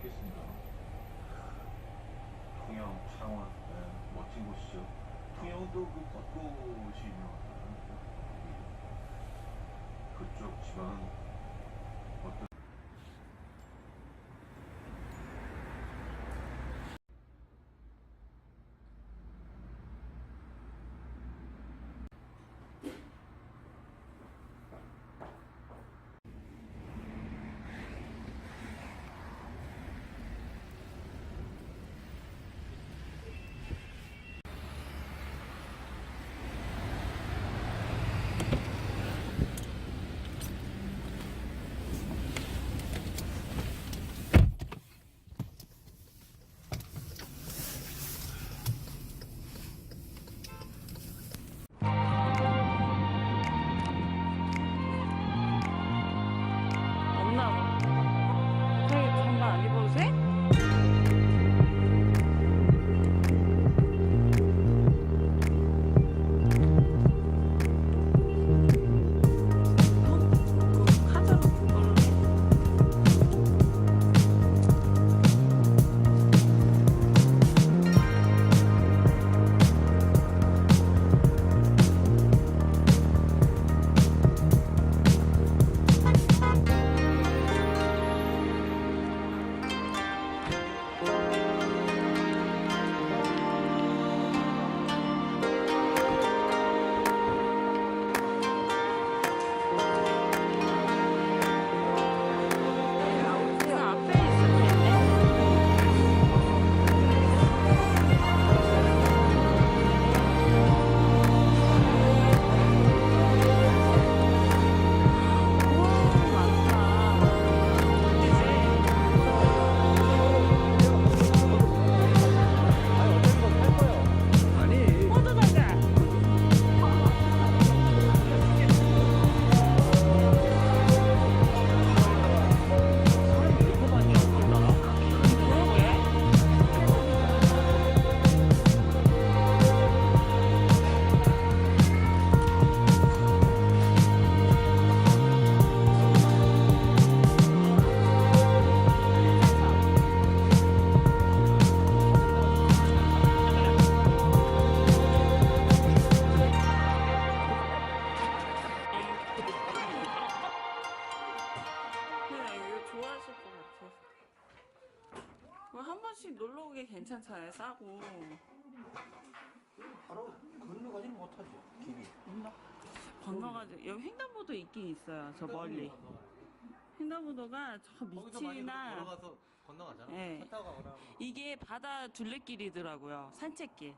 있겠습니다. 통영, 창원, 멋진 곳이죠. 통영도 그 벚꽃이 유명하잖아요. 그쪽 지방은 어떤 없나 봐. 저기 장갑 안 입어도 돼? 카드로 그걸로 해. 그 앞에 있을 텐데. 우와, 많다. 그지? 호두과자. 그러게. 그래, 이거 좋아하실 것 같아. 한 번씩 놀러 오기 괜찮잖아요, 싸고. 바로 건너가지는 못하죠. 길이. 건너가지고 여기 횡단보도 있긴 있어요, 저 멀리. 횡단보도가 저 거기서 많이 밑이나 걸어가서 건너가잖아. 네. 차 타고 가거나. 이게 바다 둘레길이더라고요, 산책길.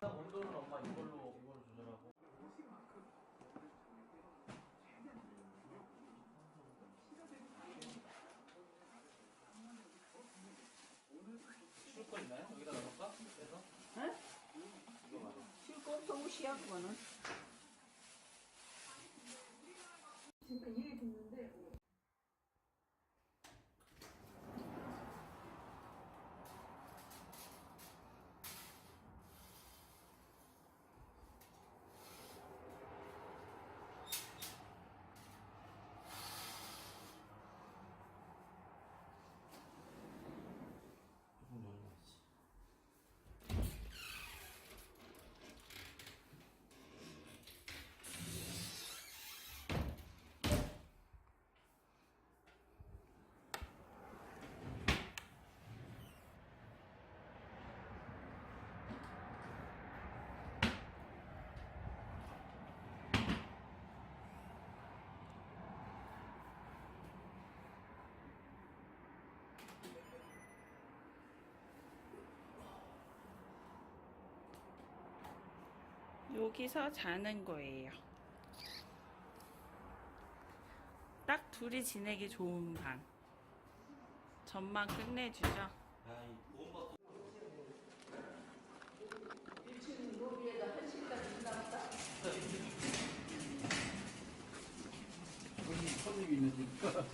온도는 엄마 이걸로 조절하고. 쉴 거 있나요? 여기다 넣을까? 그래서? 응? 이거 말이야. 쉴거 너무 시야 그거는. 지금 얘기 듣는데 조금 열어야지. 여기서 자는 거예요. 딱 둘이 지내기 좋은 방. 전망 끝내주죠. 손님이 있으니까.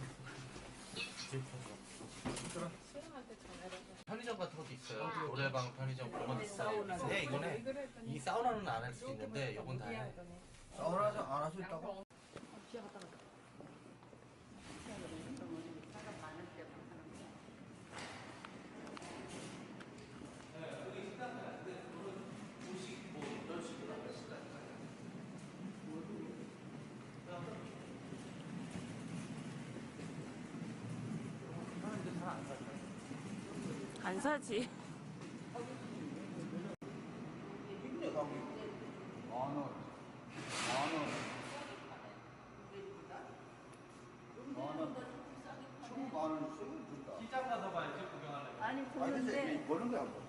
편의점 같은 것도 있어요. 노래방, 편의점 그런 건 있어요. 근데 이거는 이 사우나는 안 할 수 있는데 이건 다 해. 사우나 안 할 수 있다고? 안 사지. 시장 가서 봐야지 구경하려면. 아니 보는데 보는 거야 뭐.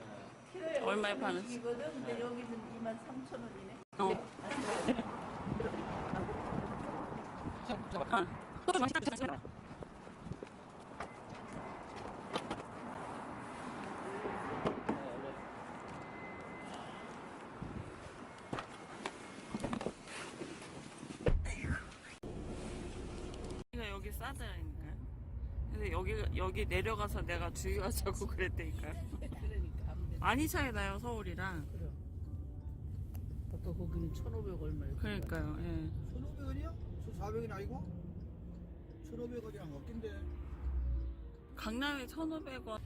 키로에 얼마에 파는지? 5,000원이거든. 근데 여기는 23,000원이네. 여기 싸다니까요. 그래서 여기 내려가서 내가 주유하자고 그랬다니까요. 그러니까 아무래도 많이 차이 나요, 서울이랑. 그래. 아까 거기는 1,500 얼마였어. 그러니까요. 예. 1,500원이야? 400원 아니고? 1,500원이랑 어낀데? 강남에 1,500원.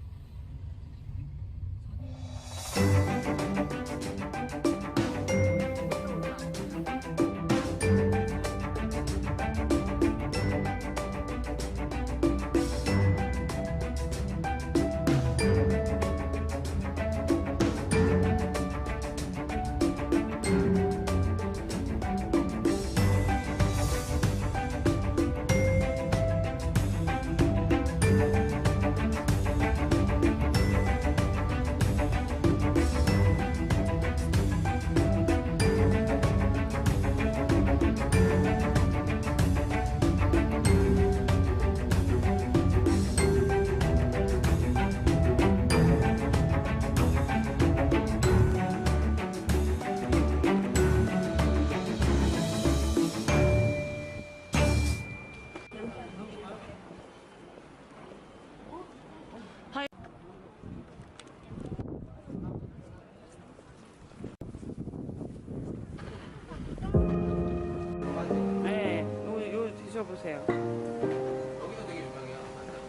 네, 요 드셔보세요. 여기도 되게 유명해요.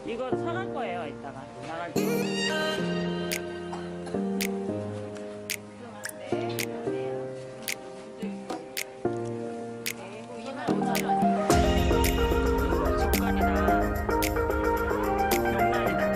이거 사갈 거예요, 이따가. 나갈 때. 젓갈이다. 명란이다.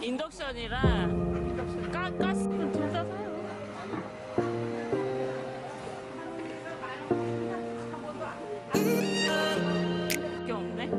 인덕션이랑 가스는 둘 다 사요. 게 없네.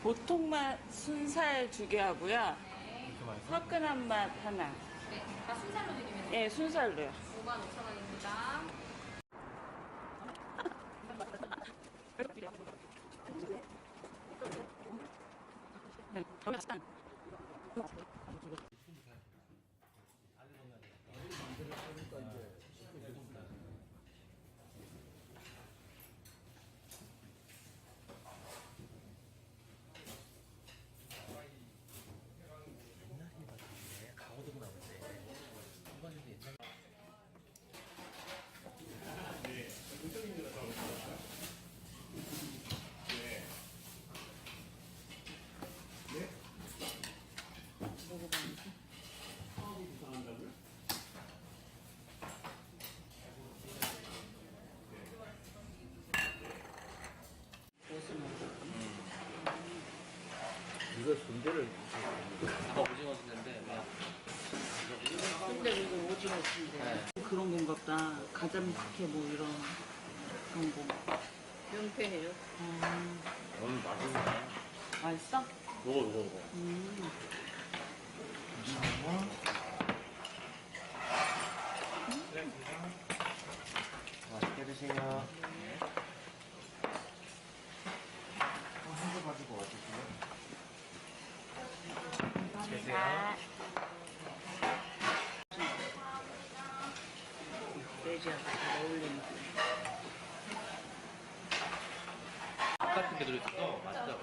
보통 맛 순살 2개 하고요. 화끈한 맛 하나. 네, 다 순살로 드리면 예, 순살로요. 55,000원입니다. 이거 순대를 아까 오징어 순대인데 근데 이거 오징어 순대. 그런 건가 보다. 가자미스케 뭐 이런 그런 거. 명패해요. 오늘 맛있네. 맛있어? 먹어. 맛있게 드세요. 한개 가지고 와주세요. 감사합니다. 돼지하고 잘 어울리는. 같은 게 들어있어. 맛있다.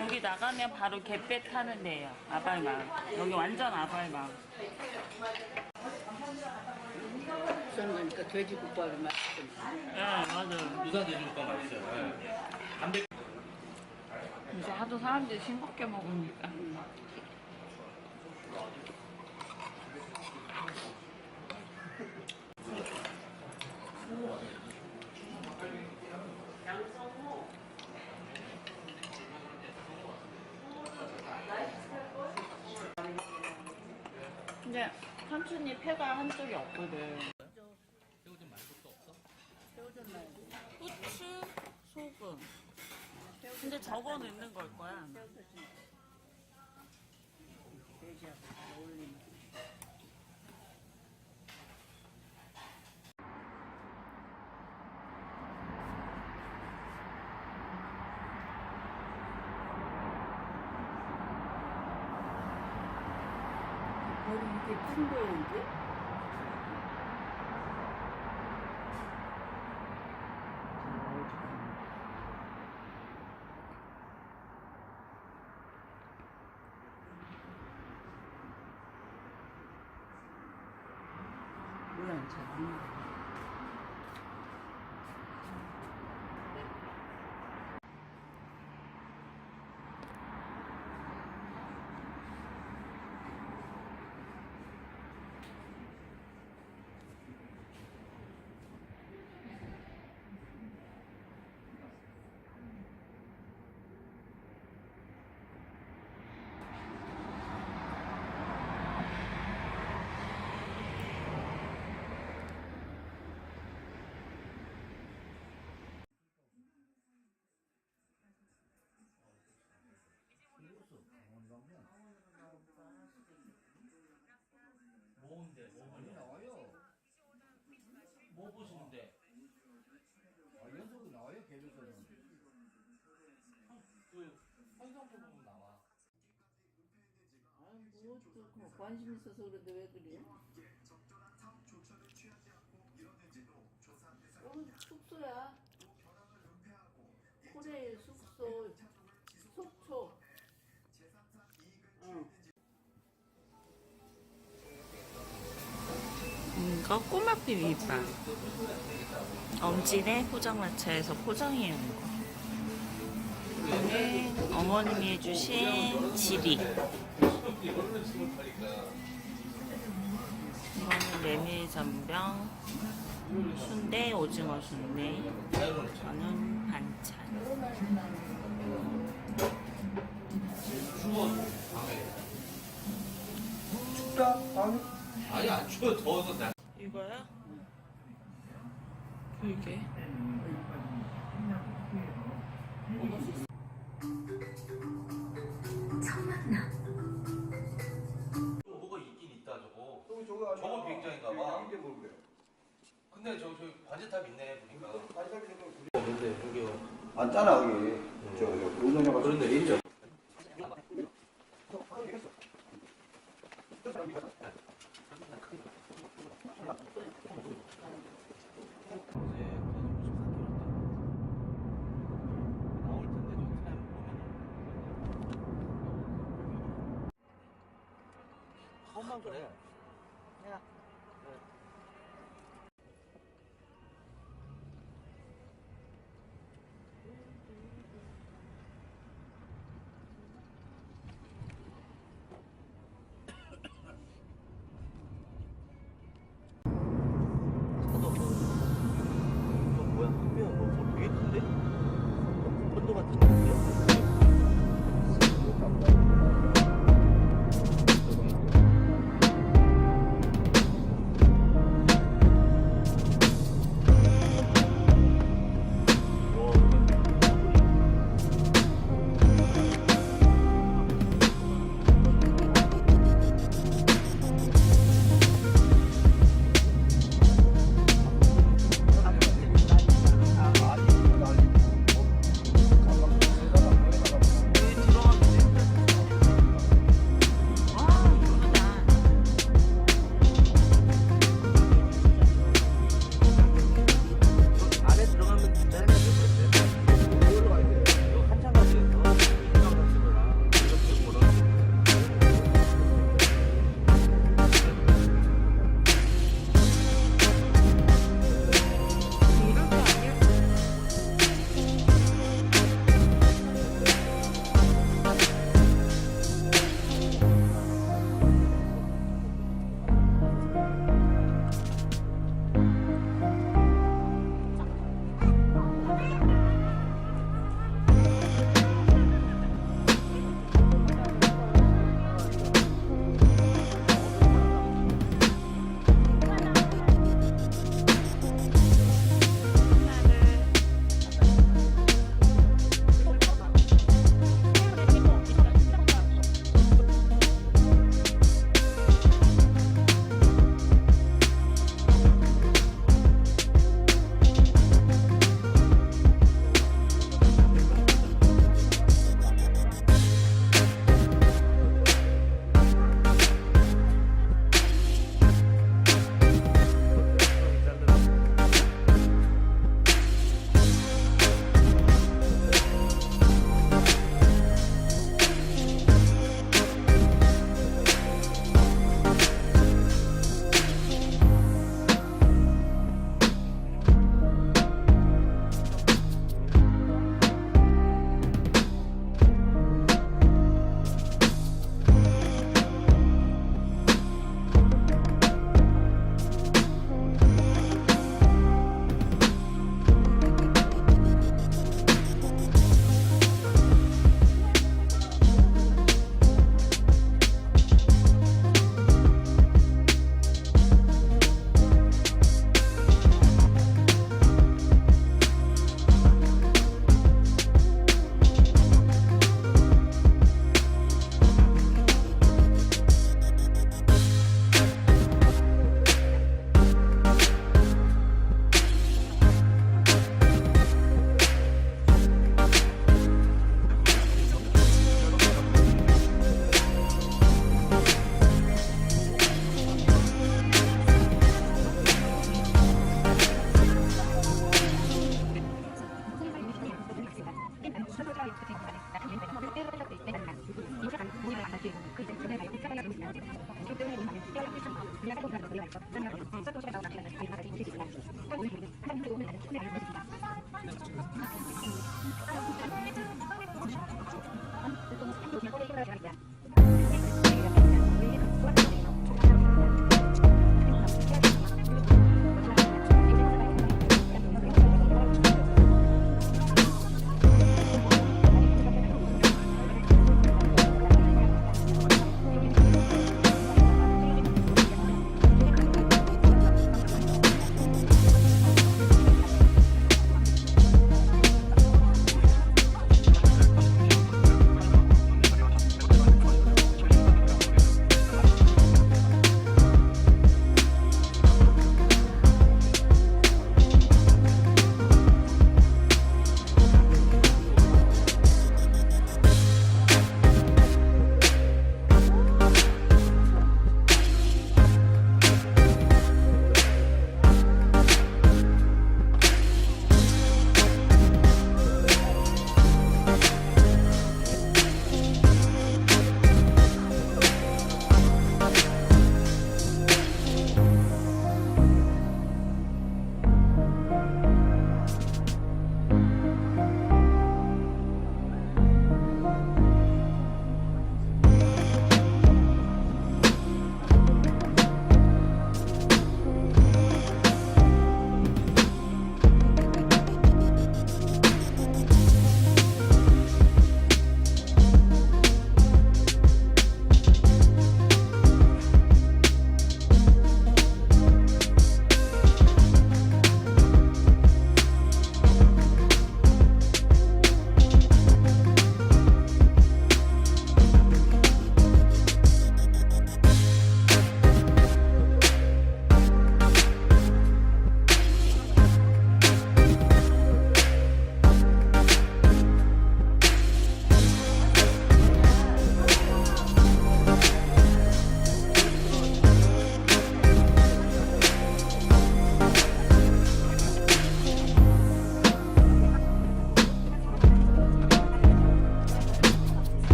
여기 나가면 바로 갯배 타는 데예요. 아발마을. 여기 완전 아발마을. 부산 가니까 돼지국밥이 맛있던데. 네, 맞아요. 부산 돼지국밥 맛있어요. 네. 요새 하도 사람들이 싱겁게 먹으니까. 근데 삼촌이 폐가 한쪽이 없거든. 새우젓 말고 또 없어? 새우젓 말고. 후추, 소금. 근데 저거 넣는 걸 거야. 새우젓이 돼지하고 잘 어울리는. 머리 이게 큰 거예요, 이게? 모양 잘 안 나와. 뭔데? 아니 나와요. 뭐 보시는데? 연속으로 나와요 개별적으로. 그 환상표 보면 나와. 아, 뭐 관심 있어서 그런데 왜 그래? 숙소야. 코레일 숙소 속초. 이거 꼬막 비빔밥. 엄지네 포장마차에서 포장해 온 거. 이거는 어머님이 해주신 지리. 이거는 메밀전병, 순대, 오징어 순대. 이거는 반찬. 춥다. 아니 안 추워 더워서 나. 이거야? 이게? 뭐가 있긴 있다 저거. 저거 저거 비행장인가 봐. 이게 뭘 그래? 근데 저 관제탑 있네 보니까. 관찰이 근데 여기 앉잖아 거기. 저 운동장 가서. 그런데 있죠. 한번 그래. 야. 이거 뭐야? 한면 뭐 되게 큰데? 콘도 같은 건데?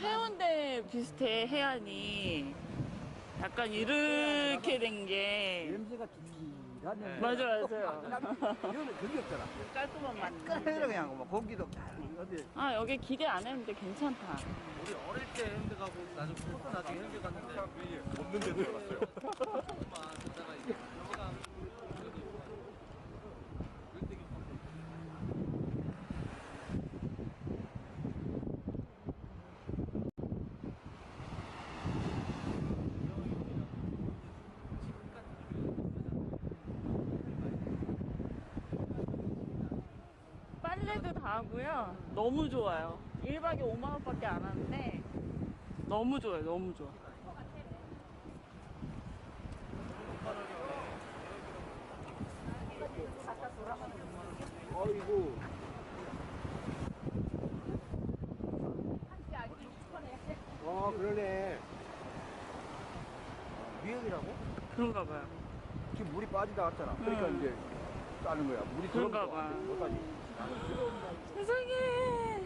해운대 비슷해. 해안이 약간 이렇게 된 게 냄새가 든든하네. 맞아 맞아요. 이거는 그게 없잖아. 깔끔한 맛. 그래서 그냥 뭐 고기도 어디 아 여기 기대 안 했는데 괜찮다. 우리 어릴 때 해운대 가고 나중에 커서 나중에 해운대 갔는데 없는 데 들어갔어요. 엄마 진짜가 이게 들어가. 빨래도 다 하고요. 너무 좋아요. 1박에 5만 원밖에 안 하는데 너무 좋아요. 너무 좋아. 어이구. 그러네. 미역이라고? 그런가 봐요. 지금 물이 빠지다 왔잖아. 그러니까 이제 따는 거야. 물이 그런가 봐. 여기까지. 세상에.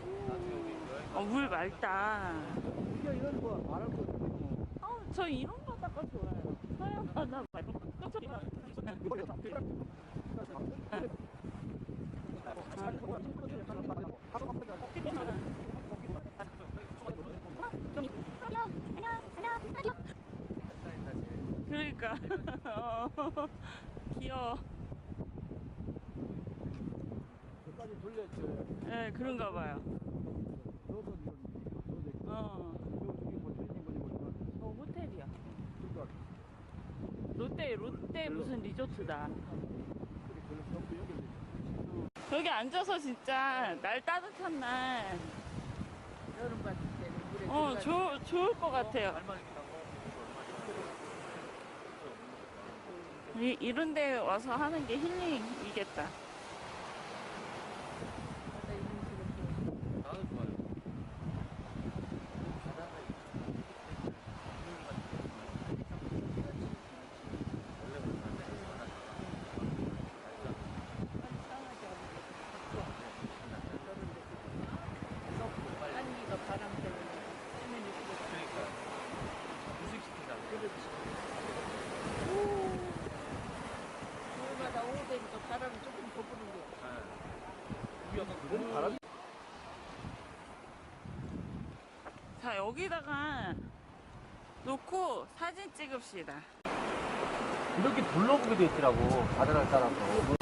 물 맑다. 이건 뭐 말할 거 없고. 저 이런 바다가 좋아요. 서양 바다 말고. 그러니까 귀여워. 끝까지 돌렸죠. 네, 그런가 봐요. 너도 저기 뭐 트레이닝 보내고 호텔이야. 그러니까 롯데 무슨 리조트다. 그래 전부 여기 여기 앉아서 진짜 날 따뜻한 날 여름 같을 때는 물에 좋을 것 같아요. 이런 데 와서 하는 게 힐링이겠다. 나도 좋아요. 한기가 바람 때문에 수면이 그러니까 휴식시키잖아. 주마다 오후 되니까 바람이 조금 더 부는 거. 우리 약간 그런 바람. 자, 여기다가 놓고 사진 찍읍시다. 이렇게 둘러보게 돼 있더라고. 바다를 따라서.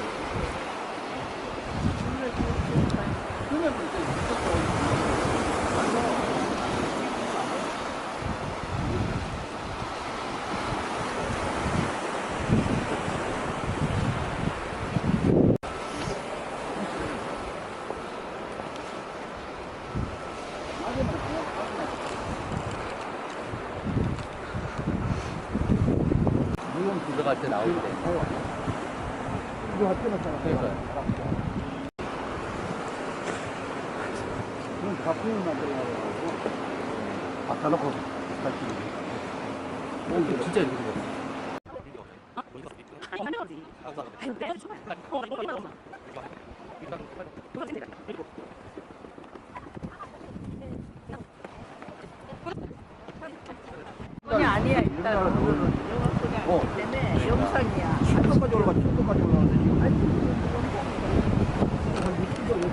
물론 들어갈 때 나올 때. 이거 학교 났잖아. 그러니까요. 그건 다 부인 만들어가지고 갖다 놓고 갈 수 있는. 진짜 이렇게 생겼어. 그게 아니야 일단 영화 속이 아니기 때문에 영상이야. 7도까지 올라가 7도까지 올라가는데 지금 한 6도 여기.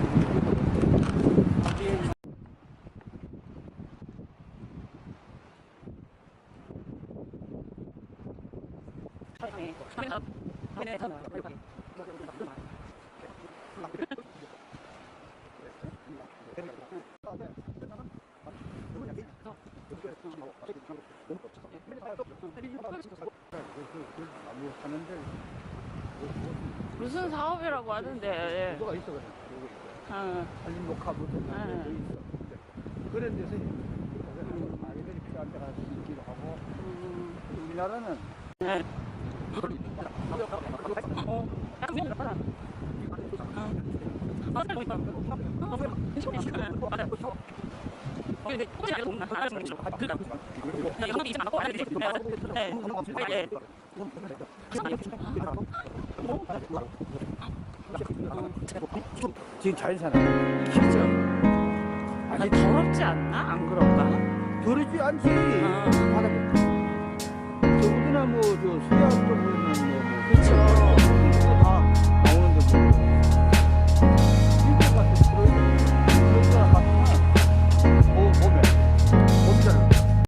나무 사는데 무슨 사업이라고 하던데. 뭐가 있어 그래. 살림 녹화부터 응. 돼 있어. 그런 데서 아이들이 필요한 데 가서 있기도 하고. 우리나라는 지금 자연산업 아니 더럽지 않나? 안 그런가? 그러지 않지. 바다